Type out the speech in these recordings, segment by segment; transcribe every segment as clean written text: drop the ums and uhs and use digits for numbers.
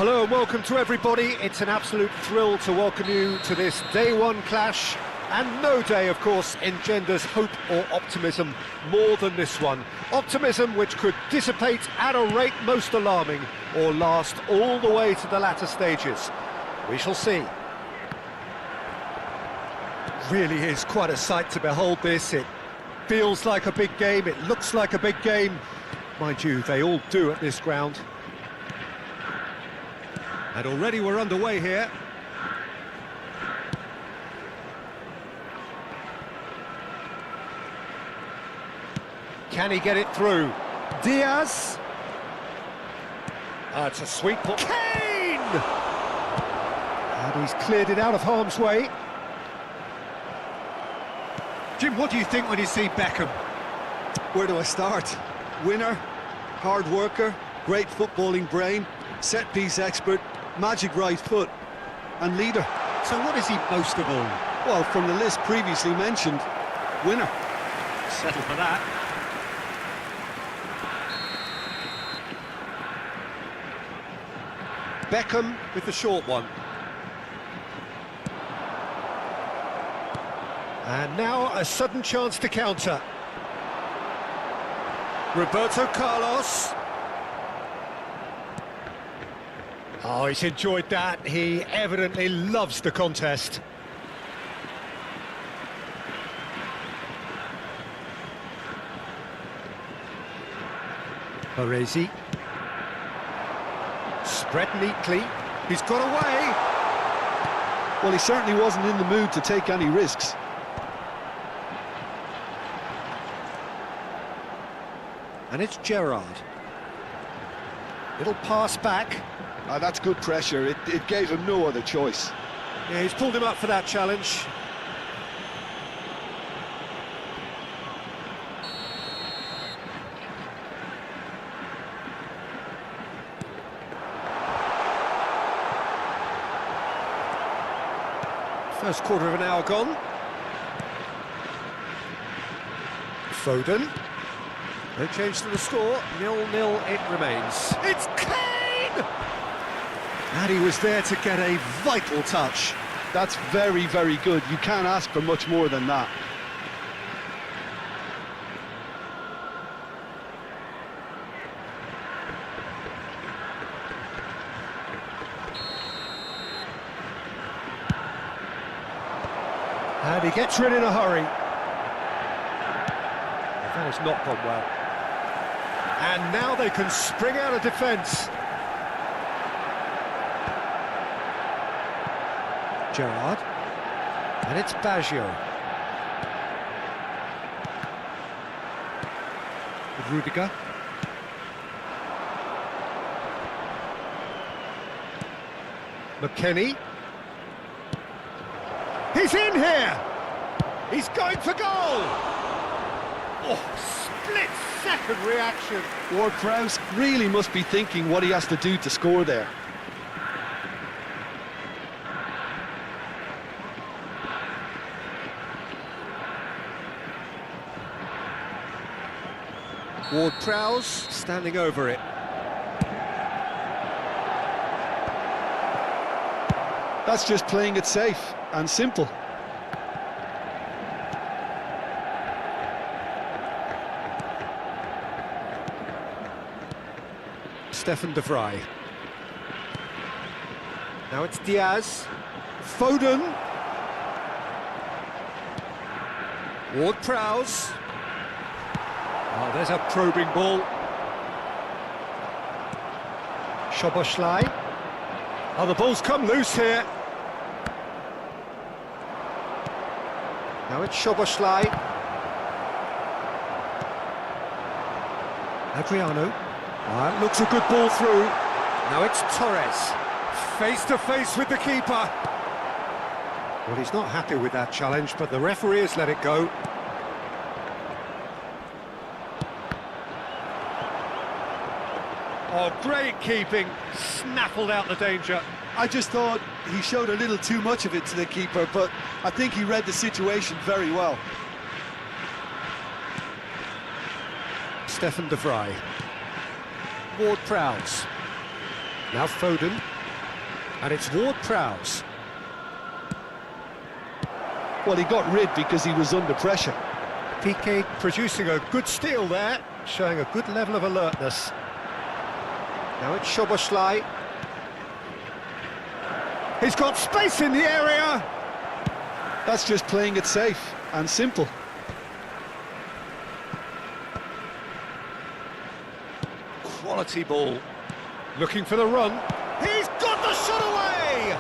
Hello and welcome to everybody. It's an absolute thrill to welcome you to this day one clash, and no day, of course, engenders hope or optimism more than this one. Optimism which could dissipate at a rate most alarming or last all the way to the latter stages. We shall see. Really is quite a sight to behold this. It feels like a big game, it looks like a big game. Mind you, they all do at this ground. And already we're underway here. Can he get it through? Diaz. It's a sweet ball. Kane! And he's cleared it out of harm's way. Jim, what do you think when you see Beckham? Where do I start? Winner, hard worker, great footballing brain, set-piece expert, magic right foot, and leader. So what is he most of all? Well, from the list previously mentioned, winner. Settle for that. Beckham with the short one. And now a sudden chance to counter. Roberto Carlos. Oh, he's enjoyed that. He evidently loves the contest. Baresi. Spread neatly. He's got away. Well, he certainly wasn't in the mood to take any risks. And it's Gerrard. It'll pass back. That's good pressure. It gave him no other choice. Yeah, he's pulled him up for that challenge. First quarter of an hour gone. Foden. No change to the score. 0-0 it remains. It's Kane! And he was there to get a vital touch. That's very, very good. You can't ask for much more than that. And he gets rid in a hurry. That has not gone well. And now they can spring out of defence. Gerrard. And it's Baggio. With Rudiger. McKennie. He's in here! He's going for goal! Oh, split-second reaction. Ward-Prowse really must be thinking what he has to do to score there. Ward-Prowse standing over it. That's just playing it safe and simple. Stefan de Vrij. Now it's Diaz. Foden. Ward-Prowse. Oh, there's a probing ball. Szoboszlai. Oh, the ball's come loose here. Now it's Szoboszlai. Adriano. That looks a good ball through. Now it's Torres. Face to face with the keeper. Well, he's not happy with that challenge, but the referee has let it go. Oh, great keeping, snaffled out the danger. I just thought he showed a little too much of it to the keeper, but I think he read the situation very well. Stefan de Vrij. Ward-Prowse. Now Foden. And it's Ward-Prowse. Well, he got rid because he was under pressure. Piqué producing a good steal there, showing a good level of alertness. Now it's Szoboszlai. He's got space in the area! That's just playing it safe and simple. Quality ball. Looking for the run. He's got the shot away!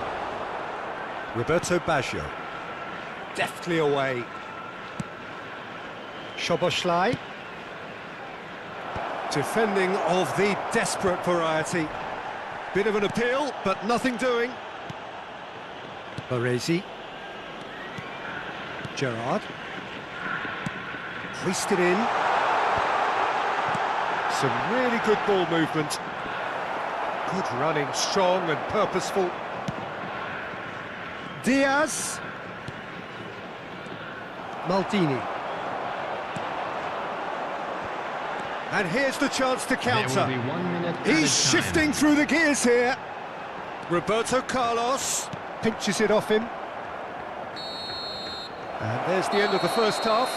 Roberto Baggio. Deftly away. Szoboszlai. Defending of the desperate variety. Bit of an appeal, but nothing doing. Baresi. Gerrard. Hoisted in. Some really good ball movement. Good running, strong and purposeful. Diaz. Maldini. And here's the chance to counter. He's shifting through the gears here. Roberto Carlos pinches it off him. And there's the end of the first half.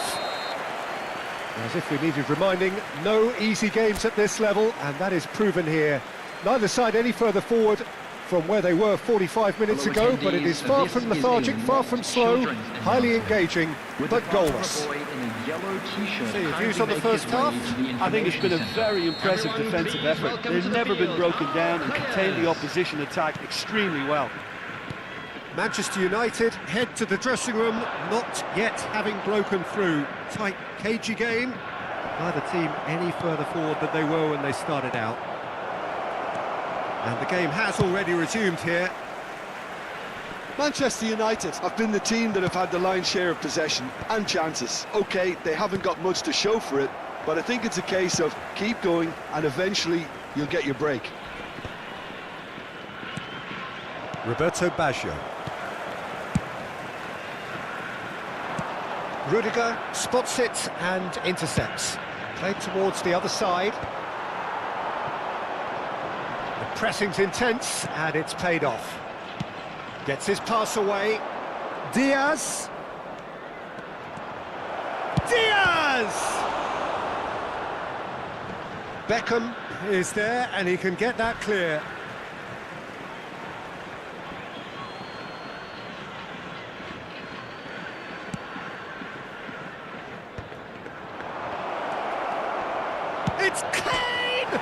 As if we needed reminding, no easy games at this level, and that is proven here. Neither side any further forward from where they were 45 minutes ago, but it is far from lethargic, far from slow, highly engaging, but goalless. So your views on the first half? I think it's been a very impressive defensive effort. They've never been broken down and contained the opposition attack extremely well. Manchester United head to the dressing room, not yet having broken through. Tight, cagey game. Neither team any further forward than they were when they started out. And the game has already resumed here. Manchester United have been the team that have had the lion's share of possession and chances. OK, they haven't got much to show for it, but I think it's a case of keep going and eventually you'll get your break. Roberto Baggio. Rudiger spots it and intercepts. Played towards the other side. The pressing's intense and it's paid off. Gets his pass away. Diaz. Diaz! Beckham is there and he can get that clear. It's Kane!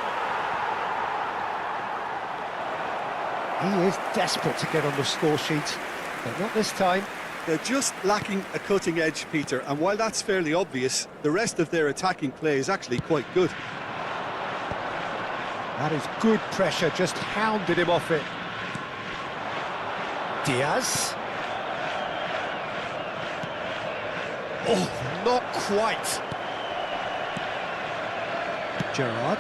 He is desperate to get on the score sheet, but not this time. They're just lacking a cutting edge, Peter, and while that's fairly obvious, the rest of their attacking play is actually quite good. That is good pressure, just hounded him off it. Diaz. Oh, not quite. Gerrard.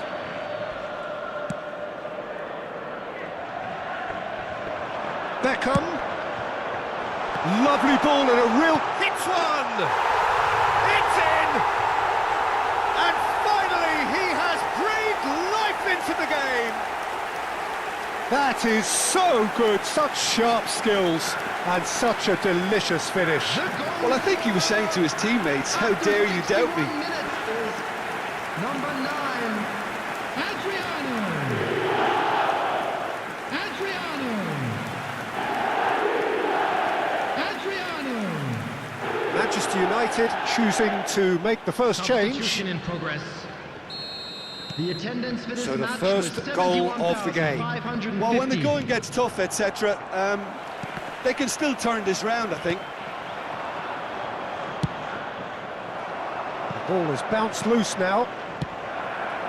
Beckham. Lovely ball and a real hit one. It's in. And finally he has breathed life into the game. That is so good, such sharp skills and such a delicious finish. Well, I think he was saying to his teammates, how dare you doubt me? Number 9, Adriano. Manchester United choosing to make the first change. Substitution in progress. The attendance for this So the match first was goal of the game. 71,550. Well, when the going gets tough, etc., they can still turn this round, I think. The ball has bounced loose now.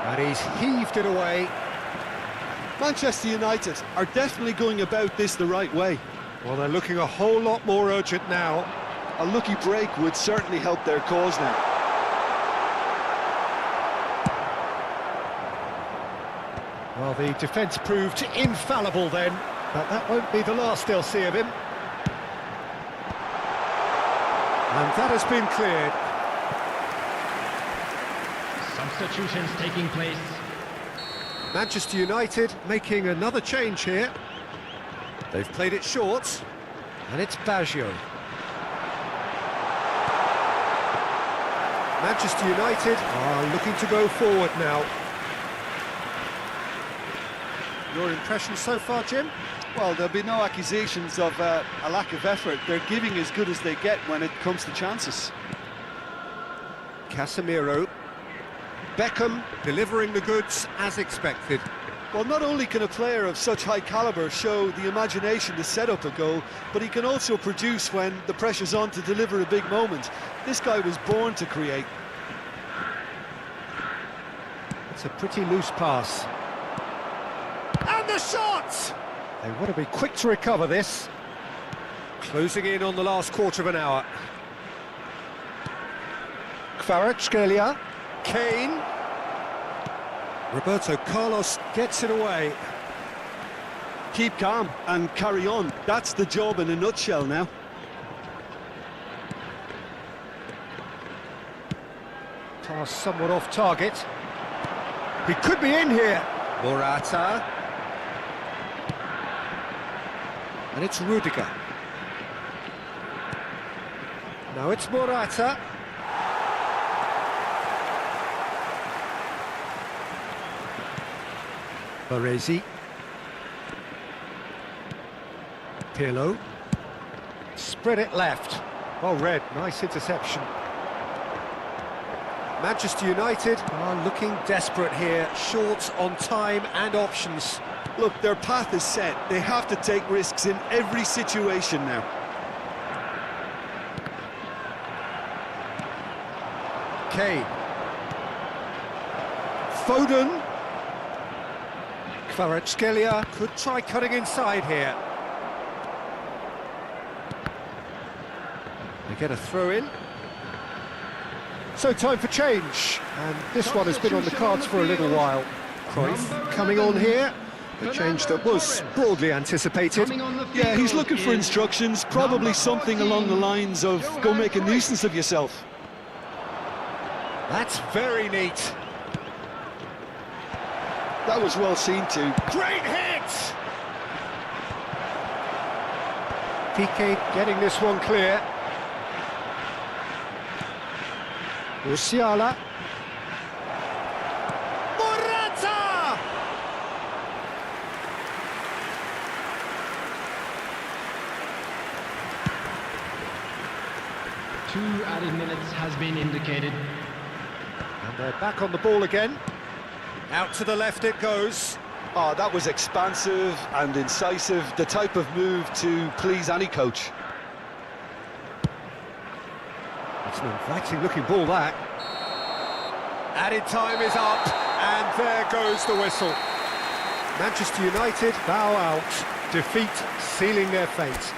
And he's heaved it away. Manchester United are definitely going about this the right way. Well, they're looking a whole lot more urgent now. A lucky break would certainly help their cause now. Well, the defence proved infallible then, but that won't be the last they'll see of him. And that has been cleared. Substitutions taking place. Manchester United making another change here. They've played it short, and it's Baggio. Manchester United are looking to go forward now. Your impression so far, Jim? Well, there'll be no accusations of a lack of effort. They're giving as good as they get when it comes to chances. Casemiro. Beckham delivering the goods as expected. Well, not only can a player of such high calibre show the imagination to set up a goal, but he can also produce when the pressure's on to deliver a big moment. This guy was born to create. It's a pretty loose pass. And the shot! They want to be quick to recover this. Closing in on the last quarter of an hour. Kvaratskhelia. Kane. Roberto Carlos gets it away. Keep calm and carry on. That's the job in a nutshell now. Pass somewhat off target. He could be in here. Morata. And it's Rudiger. Now it's Morata. Baresi. Pirlo. Spread it left. Oh, Red, nice interception. Manchester United are looking desperate here, short on time and options. Look, their path is set. They have to take risks in every situation now. Kane. Foden. Kvaratskhelia could try cutting inside here. They get a throw in. So time for change, and this one has been on the cards for a little while. Cruyff coming on here, a change that was broadly anticipated. Yeah, he's looking for instructions, probably something along the lines of go make a nuisance of yourself. That's very neat. That was well seen too. Great hit! Piqué getting this one clear. Musiala. Morata! Two added minutes has been indicated. And they're back on the ball again. Out to the left it goes. Oh, that was expansive and incisive, the type of move to please any coach. It's an inviting looking ball, that. Added time is up, and there goes the whistle. Manchester United bow out. Defeat sealing their fate.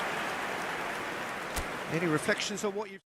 Any reflections on what you've...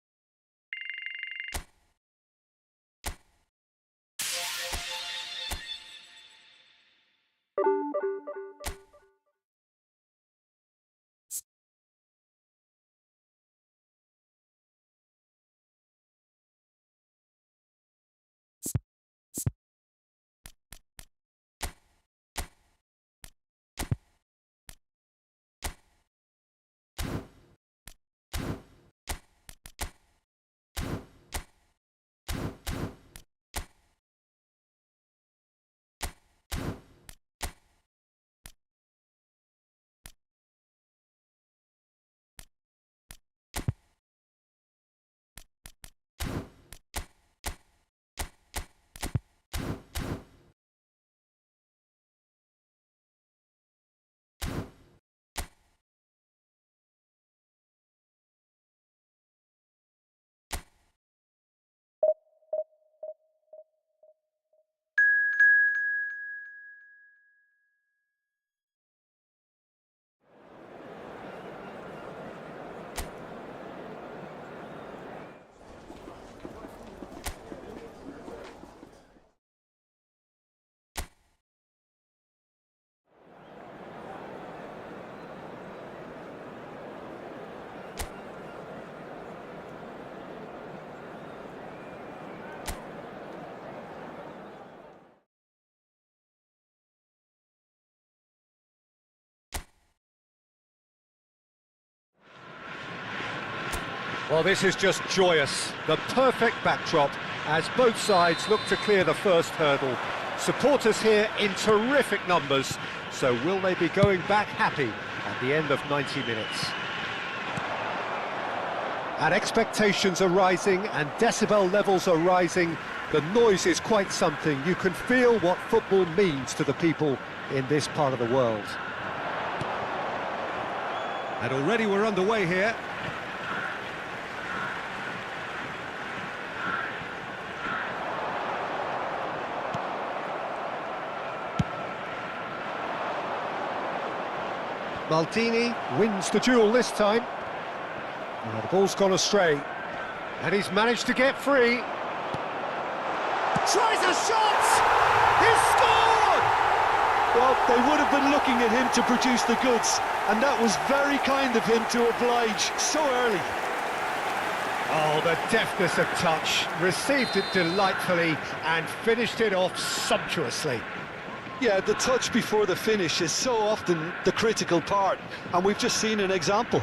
Well, this is just joyous. The perfect backdrop as both sides look to clear the first hurdle. Supporters here in terrific numbers. So will they be going back happy at the end of 90 minutes? And expectations are rising and decibel levels are rising. The noise is quite something. You can feel what football means to the people in this part of the world. And already we're underway here. Maldini wins the duel this time. The ball's gone astray. And he's managed to get free. Tries a shot! He's scored! Well, they would have been looking at him to produce the goods, and that was very kind of him to oblige so early. Oh, the deftness of touch. Received it delightfully and finished it off sumptuously. Yeah, the touch before the finish is so often the critical part, and we've just seen an example.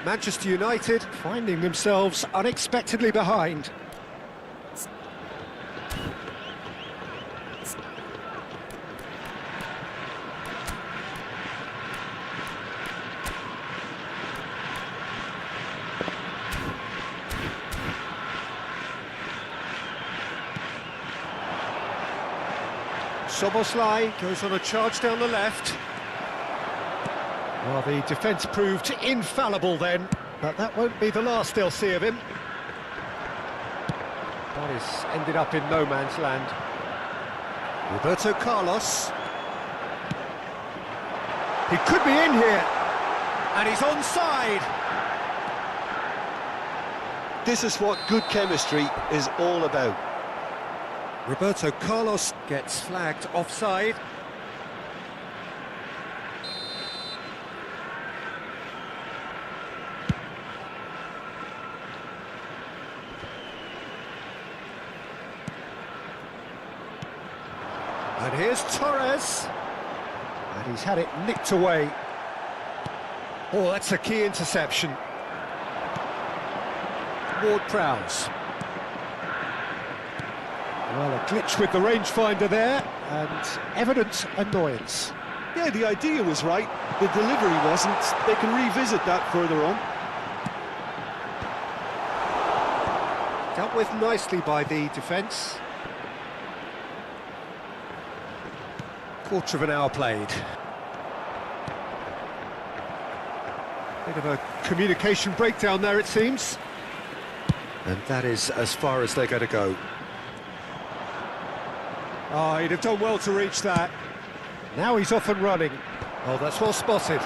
Manchester United finding themselves unexpectedly behind. Szoboszlai goes on a charge down the left. Well, the defence proved infallible then, but that won't be the last they'll see of him. That has ended up in no man's land. Roberto Carlos. He could be in here, and he's onside. This is what good chemistry is all about. Roberto Carlos gets flagged offside. And here's Torres. And he's had it nicked away. Oh, that's a key interception. Ward-Prowse. Well, a glitch with the rangefinder there, and evident annoyance. Yeah, the idea was right, the delivery wasn't. They can revisit that further on. Dealt with nicely by the defence. Quarter of an hour played. Bit of a communication breakdown there, it seems. And that is as far as they're going to go. Oh, he'd have done well to reach that. Now he's off and running. Oh, that's well spotted.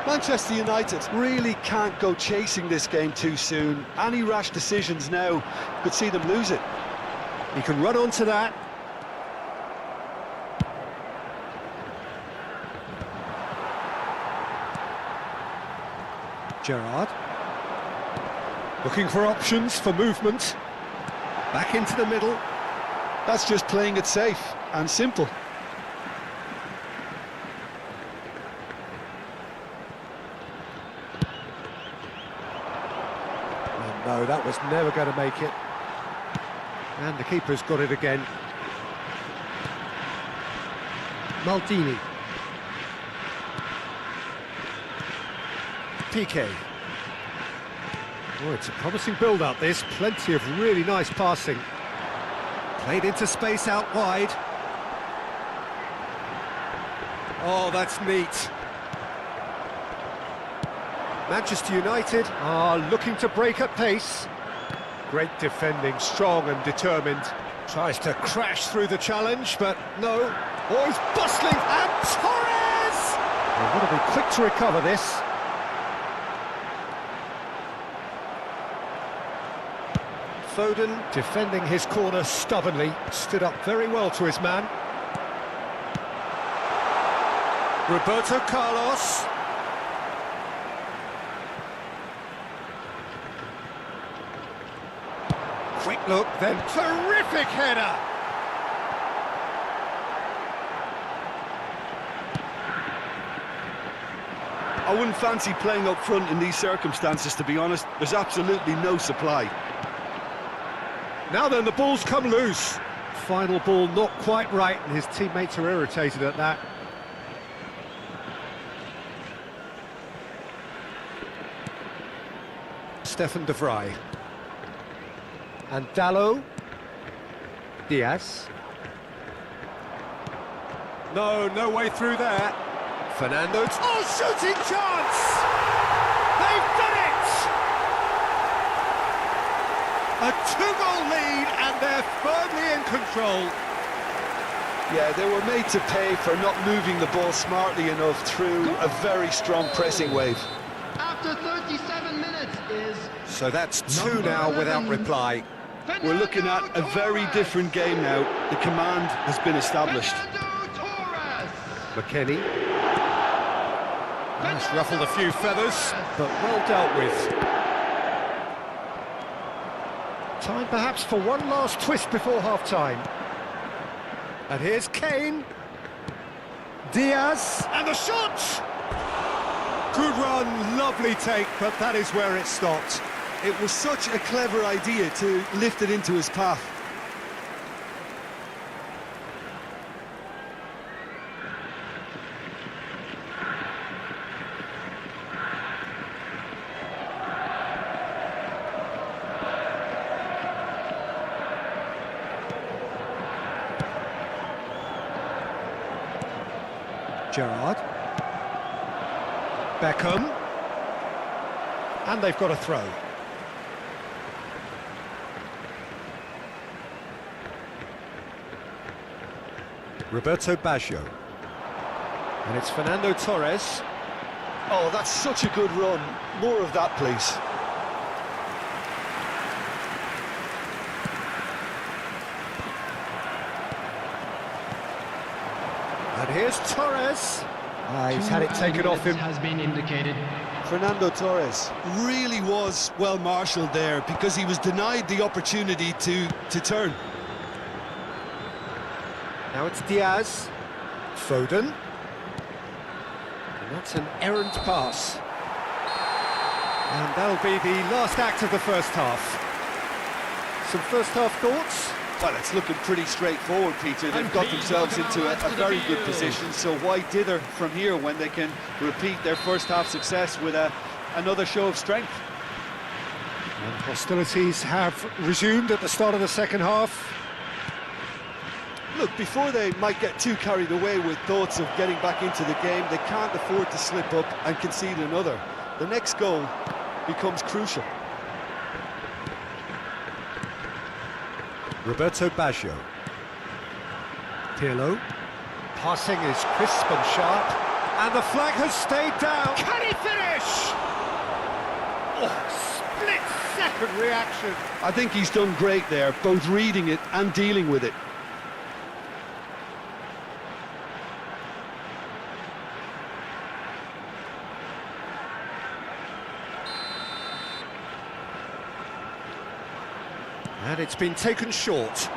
Manchester United really can't go chasing this game too soon. Any rash decisions now could see them lose it. He can run onto that. Gerrard. Looking for options for movement. Back into the middle. That's just playing it safe and simple. Oh, no, that was never going to make it. And the keeper's got it again. Maldini. Piqué. Oh, it's a promising build-up, this. Plenty of really nice passing. Played into space out wide. Oh, that's neat. Manchester United are looking to break at pace. Great defending, strong and determined. Tries to crash through the challenge, but no. Oh, he's bustling, and Torres! They've got to be quick to recover this. Foden defending his corner stubbornly, stood up very well to his man. Roberto Carlos. Quick look, then terrific header. I wouldn't fancy playing up front in these circumstances, to be honest. There's absolutely no supply. Now then, the ball's come loose. Final ball not quite right, and his teammates are irritated at that. Stefan de Vrij. And Dalot. Diaz. No way through there. Fernando. Oh, shooting chance! They've done it! A two-goal lead, and they're firmly in control. Yeah, they were made to pay for not moving the ball smartly enough through a very strong pressing wave. After 37 minutes is... So that's two now without reply. We're looking at a very different game now. The command has been established. McKennie. That's ruffled a few feathers, but well dealt with. Time perhaps for one last twist before half-time. And here's Kane. Diaz, and the shot! Good run, lovely take, but that is where it stopped. It was such a clever idea to lift it into his path. Gerrard. Beckham. And they've got a throw. Roberto Baggio. And it's Fernando Torres. Oh, that's such a good run. More of that, please. And here's Torres. He's had it taken off him. Has been indicated. Fernando Torres really was well marshalled there because he was denied the opportunity to turn. Now it's Diaz. Foden. And that's an errant pass. And that'll be the last act of the first half. Some first half thoughts? Well, it's looking pretty straightforward, Peter. They've got themselves into a very good position, so why dither from here when they can repeat their first half success with another show of strength? And hostilities have resumed at the start of the second half. Look, before they might get too carried away with thoughts of getting back into the game, they can't afford to slip up and concede another. The next goal becomes crucial. Roberto Baggio. Pirlo. Passing is crisp and sharp. And the flag has stayed down. Can he finish? Oh, split-second reaction. I think he's done great there, both reading it and dealing with it. And it's been taken short.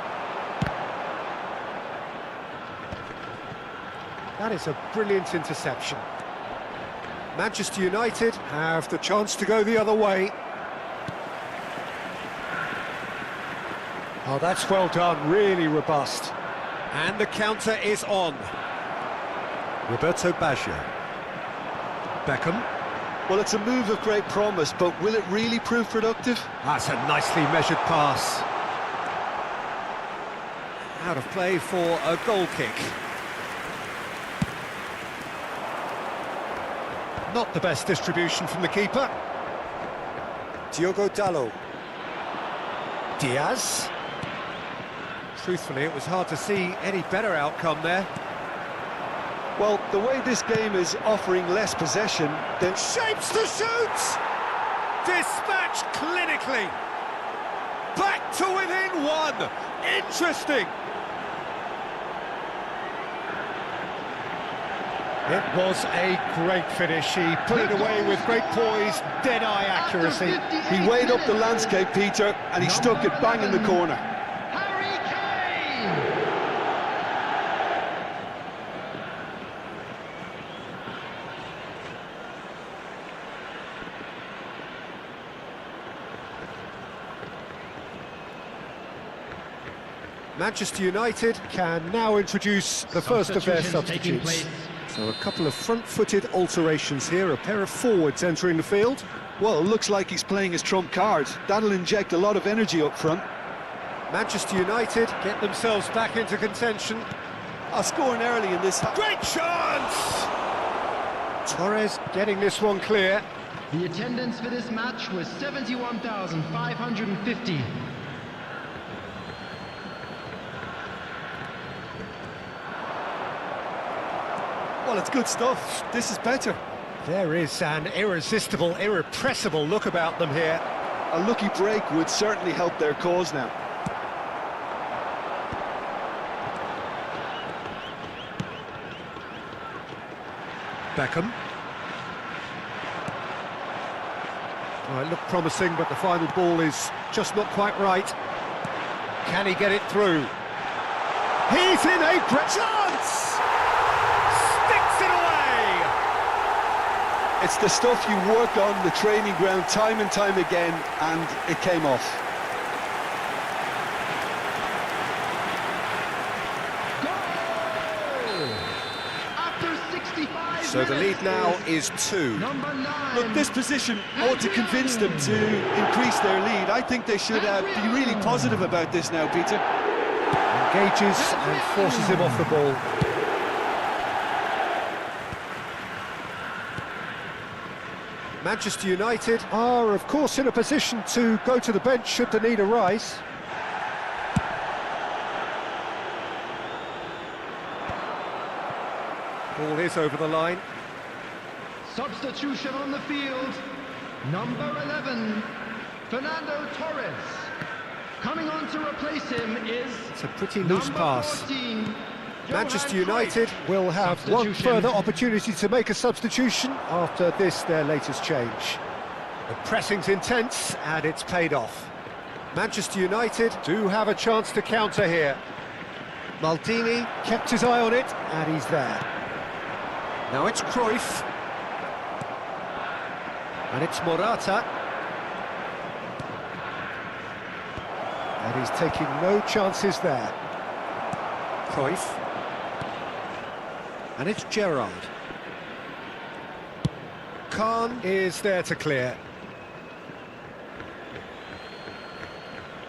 That is a brilliant interception. Manchester United have the chance to go the other way. Oh, that's well done, really robust. And the counter is on. Roberto Baggio. Beckham. Well, it's a move of great promise, but will it really prove productive? That's a nicely measured pass. Out of play for a goal kick. Not the best distribution from the keeper. Diogo Dalot. Diaz. Truthfully, it was hard to see any better outcome there. Well, the way this game is offering less possession, then Shapes to shoot! Dispatched clinically. Back to within one. Interesting. It was a great finish. He put it away with great poise, dead-eye accuracy. he weighed up the landscape, Peter, and he stuck it bang in the corner. Harry Kane! Manchester United can now introduce the first of their substitutes. So a couple of front-footed alterations here, a pair of forwards entering the field. Well, it looks like he's playing his trump card. That'll inject a lot of energy up front. Manchester United get themselves back into contention. Scoring early in this half. Great chance! Torres getting this one clear. The attendance for this match was 71,550. Well, it's good stuff. This is better. There is an irresistible, irrepressible look about them here. A lucky break would certainly help their cause now. Beckham. Oh, it looked promising, but the final ball is just not quite right. Can he get it through? He's in a great chance! Sticks it away! It's the stuff you work on the training ground time and time again, and it came off. So the lead now is 2. Look, this position ought to convince them to increase their lead. I think they should be really positive about this now, Peter. Engages and forces him off the ball. Manchester United are, of course, in a position to go to the bench should the need arise. Ball is over the line. Substitution on the field. Number 11, Fernando Torres. Coming on to replace him is... It's a pretty loose pass. 14, Manchester Johan United Cruyff. will have one Substitution. further opportunity to make a substitution after this, their latest change. The pressing's intense and it's paid off. Manchester United do have a chance to counter here. Maldini kept his eye on it and he's there. Now it's Cruyff. And it's Morata. And he's taking no chances there. Cruyff. And it's Gerrard. Khan is there to clear.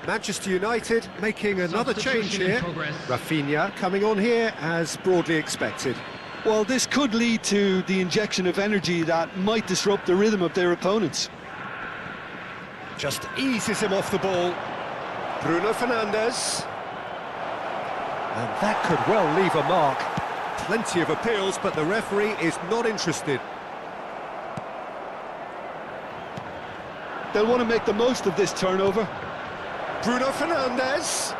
Manchester United making another change Substitution in here. progress. Rafinha coming on here as broadly expected. Well, this could lead to the injection of energy that might disrupt the rhythm of their opponents. Just eases him off the ball. Bruno Fernandes. And that could well leave a mark. Plenty of appeals, but the referee is not interested. They'll want to make the most of this turnover. Bruno Fernandes.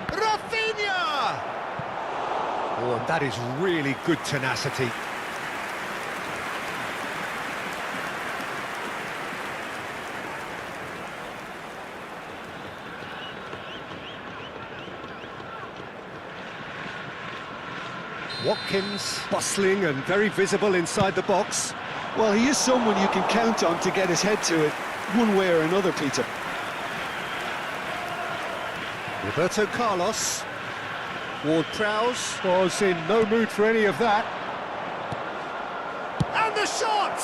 Rafinha! Oh, and that is really good tenacity. Watkins, bustling and very visible inside the box. Well, he is someone you can count on to get his head to it, one way or another, Peter. Roberto Carlos. Ward-Prowse was in no mood for any of that. And the shot!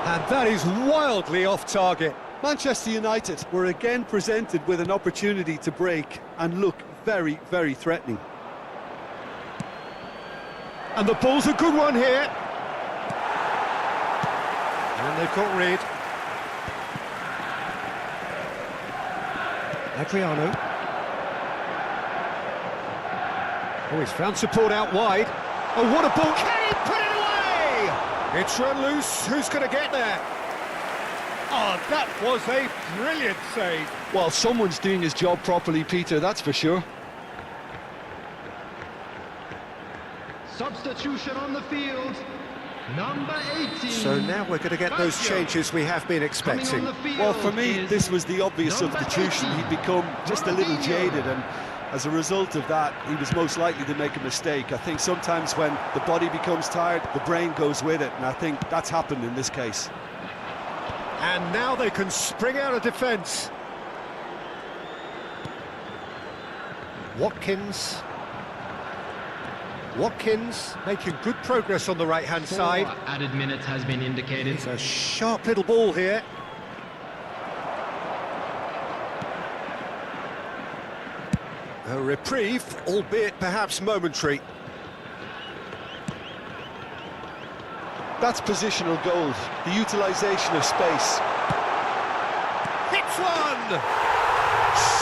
And that is wildly off target. Manchester United were again presented with an opportunity to break and look very, very threatening. And the ball's a good one here. And they've got rid. Adriano. Oh, he's found support out wide. Oh, what a ball! Can he put it away? It's run loose. Who's going to get there? Oh, that was a brilliant save. Well, someone's doing his job properly, Peter, that's for sure. Substitution on the field. Number 18. So now we're going to get those changes we have been expecting. Well, for me, this was the obvious substitution. He'd become just a little jaded, and as a result of that, he was most likely to make a mistake. I think sometimes when the body becomes tired, the brain goes with it, and I think that's happened in this case. And now they can spring out of defence. Watkins making good progress on the right-hand side. Added minutes has been indicated. It's a sharp little ball here. A reprieve, albeit perhaps momentary. That's positional gold, the utilisation of space. Hits one!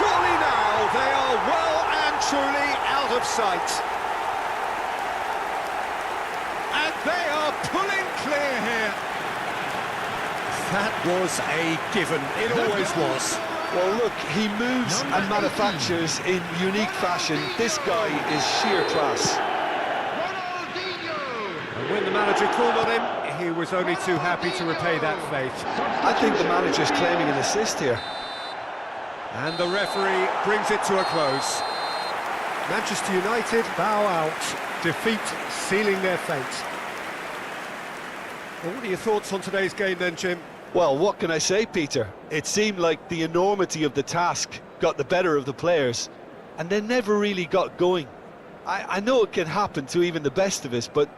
Surely now they are well and truly out of sight. And they are pulling clear here. That was a given, it always was. Well, look, he moves and manufactures in unique fashion. This guy is sheer class. And when the manager called on him, he was only too happy to repay that faith. I think the manager's claiming an assist here. And the referee brings it to a close. Manchester United bow out, defeat sealing their fate. Well, what are your thoughts on today's game then, Jim? Well, what can I say, Peter? It seemed like the enormity of the task got the better of the players, and they never really got going. I know it can happen to even the best of us, but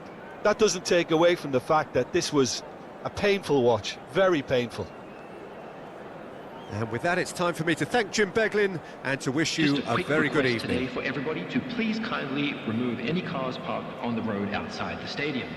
that doesn't take away from the fact that this was a painful watch, very painful. And with that, it's time for me to thank Jim Beglin and to wish you a very good evening. Today for everybody to please kindly remove any cars parked on the road outside the stadium.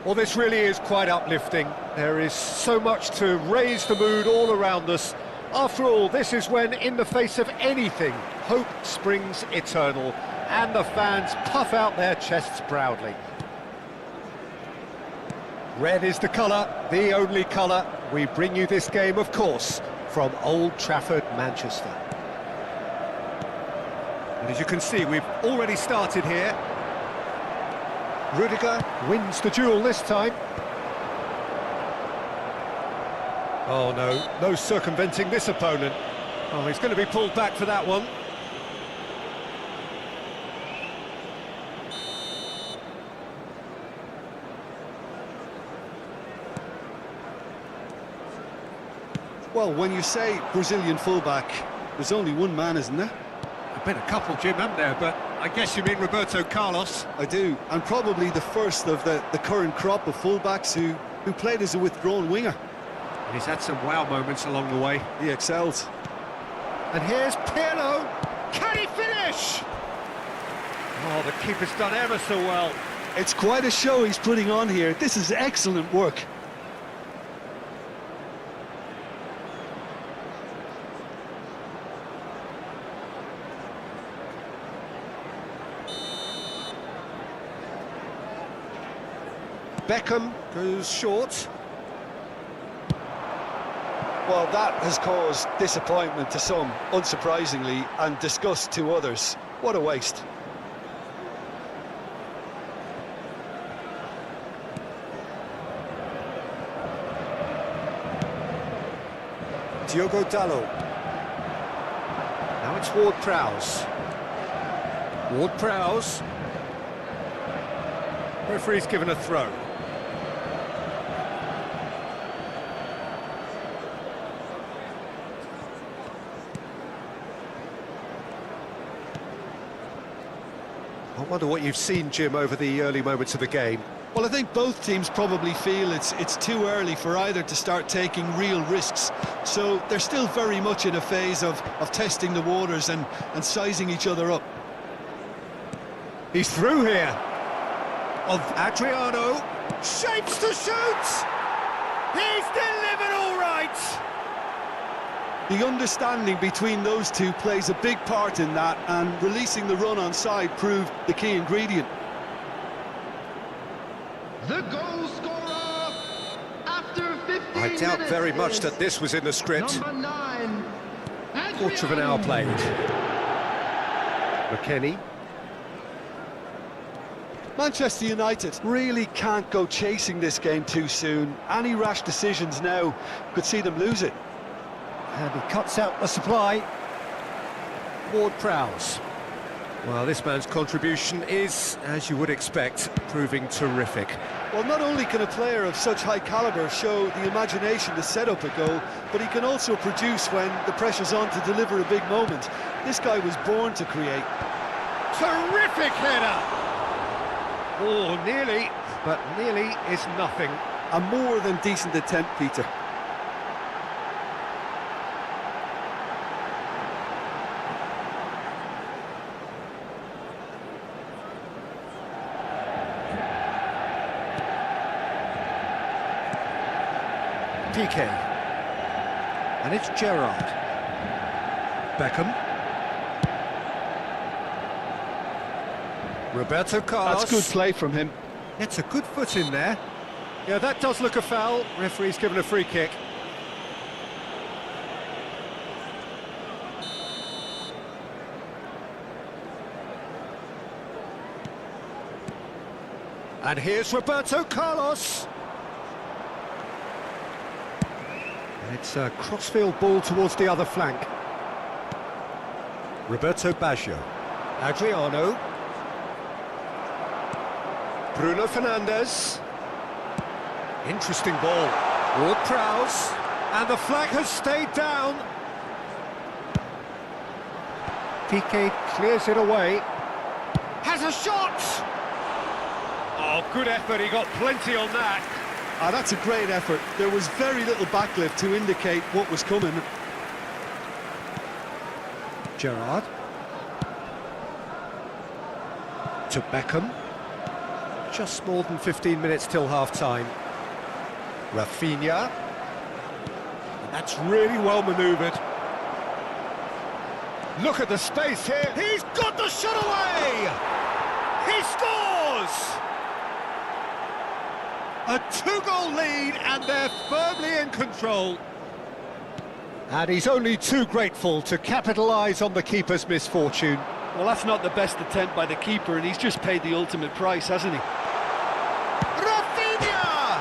Well, this really is quite uplifting. There is so much to raise the mood all around us. After all, this is when, in the face of anything, hope springs eternal, and the fans puff out their chests proudly. Red is the colour, the only colour. We bring you this game, of course, from Old Trafford, Manchester. And as you can see, we've already started here. Rudiger wins the duel this time. Oh no, no circumventing this opponent. Oh, he's going to be pulled back for that one. Well, when you say Brazilian fullback, there's only one man, isn't there? There've been a couple, Jim, haven't there? But I guess you mean Roberto Carlos. I do, and probably the first of the current crop of fullbacks who played as a withdrawn winger. And he's had some wow moments along the way. He excels. And here's Pirlo. Can he finish? Oh, the keeper's done ever so well. It's quite a show he's putting on here. This is excellent work. Beckham goes short. Well, that has caused disappointment to some, unsurprisingly, and disgust to others. What a waste. Diogo Dalot. Now it's Ward-Prowse. Ward-Prowse. Referee's given a throw. I wonder what you've seen, Jim, over the early moments of the game. Well, I think both teams probably feel it's too early for either to start taking real risks. So they're still very much in a phase of testing the waters and sizing each other up. He's through here. Of Adriano. Shapes to shoot! He's delivered all right! The understanding between those two plays a big part in that, and releasing the run on side proved the key ingredient. The goal scorer after 15 I doubt minutes very much is that this was in the script. number 9, Quarter of an hour played. McKennie. Manchester United really can't go chasing this game too soon. Any rash decisions now could see them lose it. And he cuts out the supply. Ward-Prowse. Well, this man's contribution is, as you would expect, proving terrific. Well, not only can a player of such high calibre show the imagination to set up a goal, but he can also produce when the pressure's on to deliver a big moment. This guy was born to create. Terrific header! Oh, nearly, but nearly is nothing. A more than decent attempt, Peter. PK. And it's Gerrard. Beckham. Roberto Carlos. That's good play from him. It's a good foot in there. Yeah, that does look a foul. Referee's given a free kick. And here's Roberto Carlos. It's a crossfield ball towards the other flank. Roberto Baggio. Adriano. Bruno Fernandes. Interesting ball. Ward-Prowse. And the flag has stayed down. PK clears it away. Has a shot! Oh, good effort. He got plenty on that. Ah, that's a great effort. There was very little backlift to indicate what was coming. Gerrard. To Beckham. Just more than 15 minutes till half-time. Rafinha. That's really well manoeuvred. Look at the space here. He's got the shot away! He scores! A 2-goal lead, and they're firmly in control. And he's only too grateful to capitalise on the keeper's misfortune. Well, that's not the best attempt by the keeper, and he's just paid the ultimate price, hasn't he? Rafinha!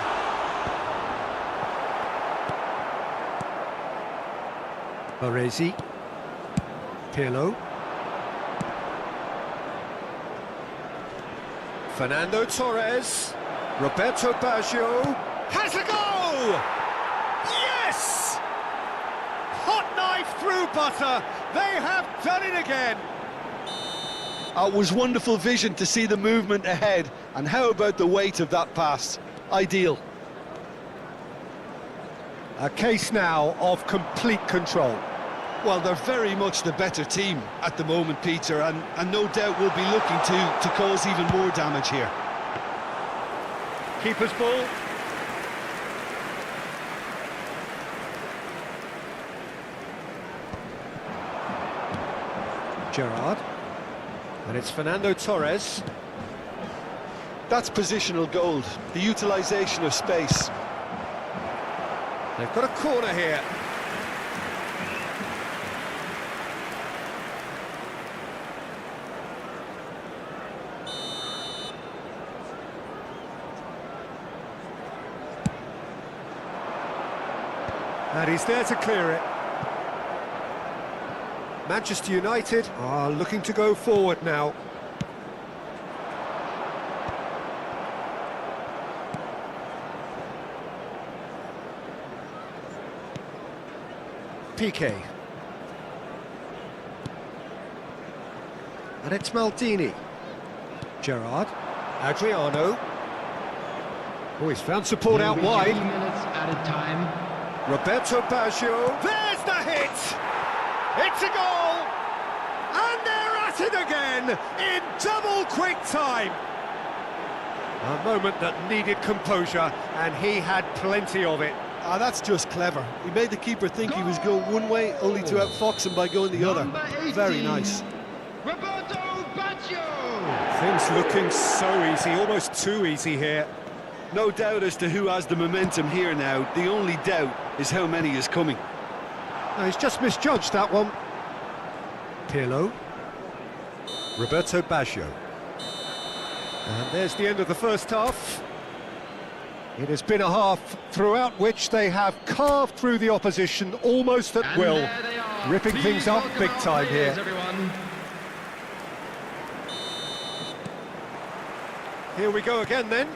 Baresi. Pirlo. Fernando Torres. Roberto Baggio has a go! Yes! Hot knife through butter. They have done it again. It was wonderful vision to see the movement ahead. And how about the weight of that pass? Ideal. A case now of complete control. Well, they're very much the better team at the moment, Peter, and no doubt will be looking to cause even more damage here. Keeper's ball. Gerrard. And it's Fernando Torres. That's positional gold, the utilisation of space. They've got a corner here. And he's there to clear it. Manchester United are looking to go forward now. PK. And it's Maldini. Gerrard. Adriano. Oh, he's found support He'll out be wide. 2 minutes added time. Roberto Baggio. There's the hit! It's a goal! And they're at it again in double quick time. A moment that needed composure, and he had plenty of it. Ah, that's just clever. He made the keeper think he was going one way, only to outfox him by going the other. Number 18, Very nice. Roberto Baggio! Things looking so easy, almost too easy here. No doubt as to who has the momentum here now. The only doubt is how many is coming. No, he's just misjudged that one. Pirlo. Roberto Baggio. And there's the end of the first half. It has been a half throughout which they have carved through the opposition almost at And will, there they are. ripping Please things up welcome big our time players, here. everyone. Here we go again then.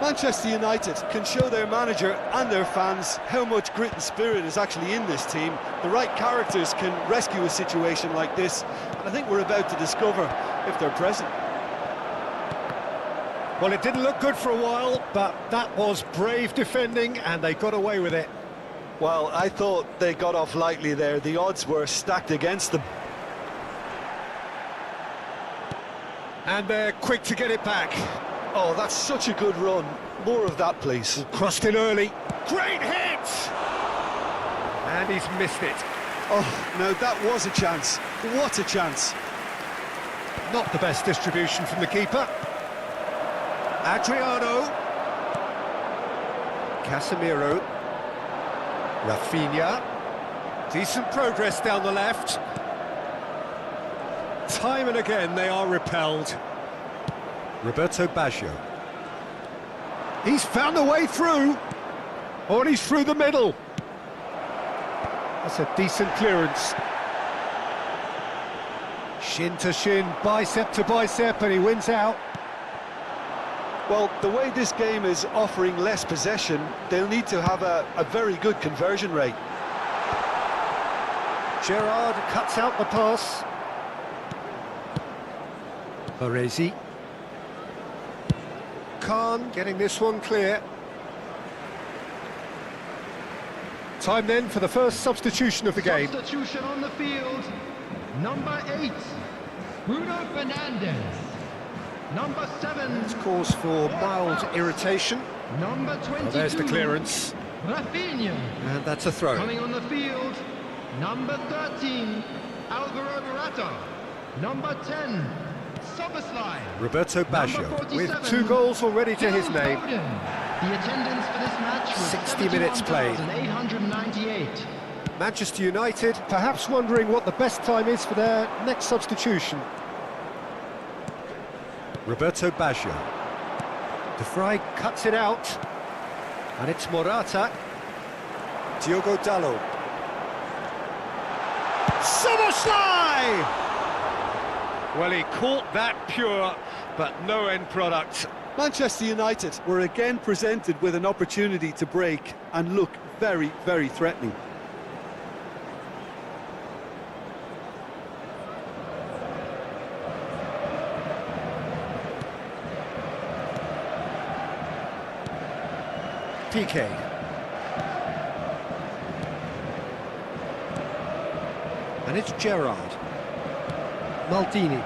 Manchester United can show their manager and their fans how much grit and spirit is actually in this team. The right characters can rescue a situation like this, and I think we're about to discover if they're present. Well, it didn't look good for a while, but that was brave defending, and they got away with it. Well, I thought they got off lightly there. The odds were stacked against them. And they're quick to get it back. Oh, that's such a good run. More of that, please. Crossed in early. Great hit! And he's missed it. Oh, now that was a chance. What a chance. Not the best distribution from the keeper. Adriano. Casemiro. Rafinha. Decent progress down the left. Time and again they are repelled. Roberto Baggio. He's found a way through. Oh, and he's through the middle. That's a decent clearance. Shin to shin, bicep to bicep, and he wins out. Well, the way this game is offering less possession, they'll need to have a very good conversion rate. Gerrard cuts out the pass. Baresi. Khan getting this one clear. Time then for the first substitution of the game. Substitution on the field. Number 8, Bruno Fernandes. Number 7, It's cause for mild irritation. number 22, Oh, there's the clearance. Rafinha. And that's a throw. Coming on the field, number 13, Alvaro Morata. Number 10, Soboslai. Roberto Baggio Number with 47, 2 goals already to his Phil name. Foden. The attendance for this match was 60 minutes played. 71,898. Manchester United perhaps wondering what the best time is for their next substitution. Roberto Baggio. De Vrij cuts it out. And it's Morata. Diogo Dalot. Soboslai! Well, he caught that pure, but no end product. Manchester United were again presented with an opportunity to break and look very, very threatening. PK. And it's Gerrard. Maldini.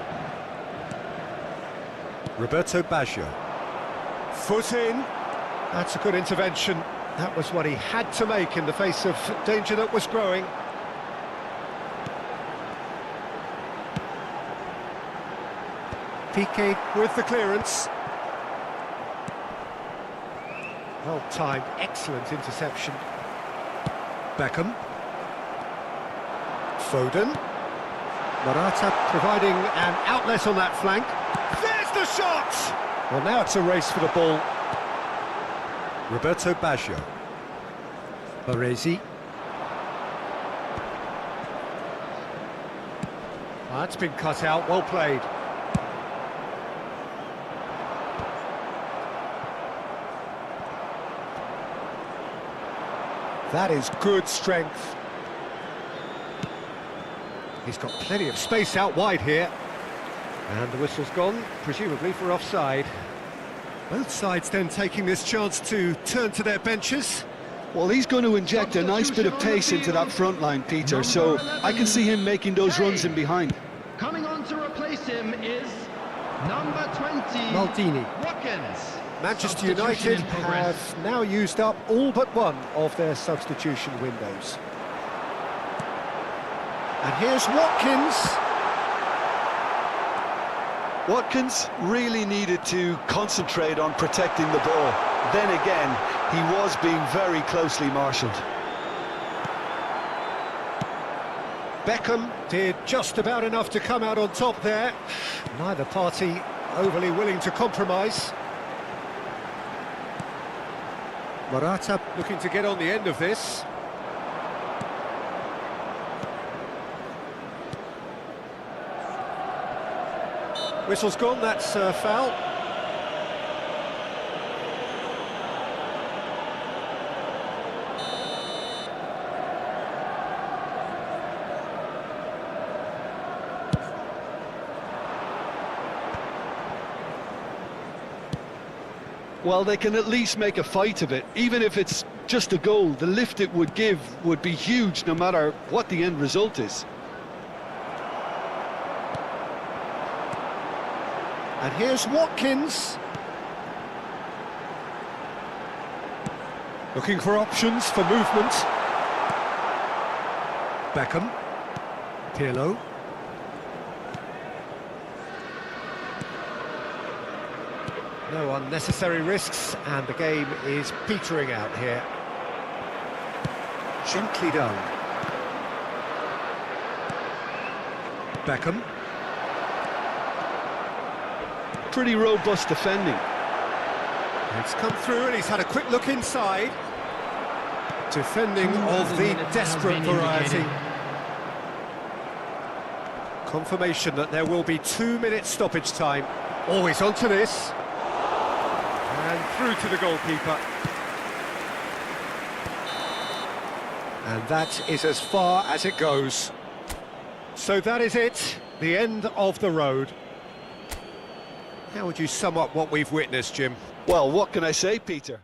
Roberto Baggio. Foot in. That's a good intervention. That was what he had to make in the face of danger that was growing. PK with the clearance. Well timed, excellent interception. Beckham. Foden. Morata providing an outlet on that flank. There's the shot! Well, now it's a race for the ball. Roberto Baggio. Baresi. That's been cut out, well played. That is good strength. He's got plenty of space out wide here. And the whistle's gone, presumably for offside. Both sides then taking this chance to turn to their benches. Well, he's going to inject a nice bit of pace into that front line, Peter, so I can see him making those runs in behind. Coming on to replace him is number 20, Maldini. Watkins. Manchester United have now used up all but one of their substitution windows. And here's Watkins. Watkins really needed to concentrate on protecting the ball. Then again, he was being very closely marshalled. Beckham did just about enough to come out on top there. Neither party overly willing to compromise. Morata looking to get on the end of this. Whistle's gone, that's a foul. Well, they can at least make a fight of it. Even if it's just a goal, the lift it would give would be huge no matter what the end result is. And here's Watkins. Looking for options for movement. Beckham. Pirlo. No unnecessary risks, and the game is petering out here. Gently done. Beckham. Pretty robust defending. It's come through and he's had a quick look inside. Defending of the desperate variety. Confirmation that there will be 2 minutes stoppage time. Always onto this. And through to the goalkeeper. And that is as far as it goes. So that is it, the end of the road. How would you sum up what we've witnessed, Jim? Well, what can I say, Peter?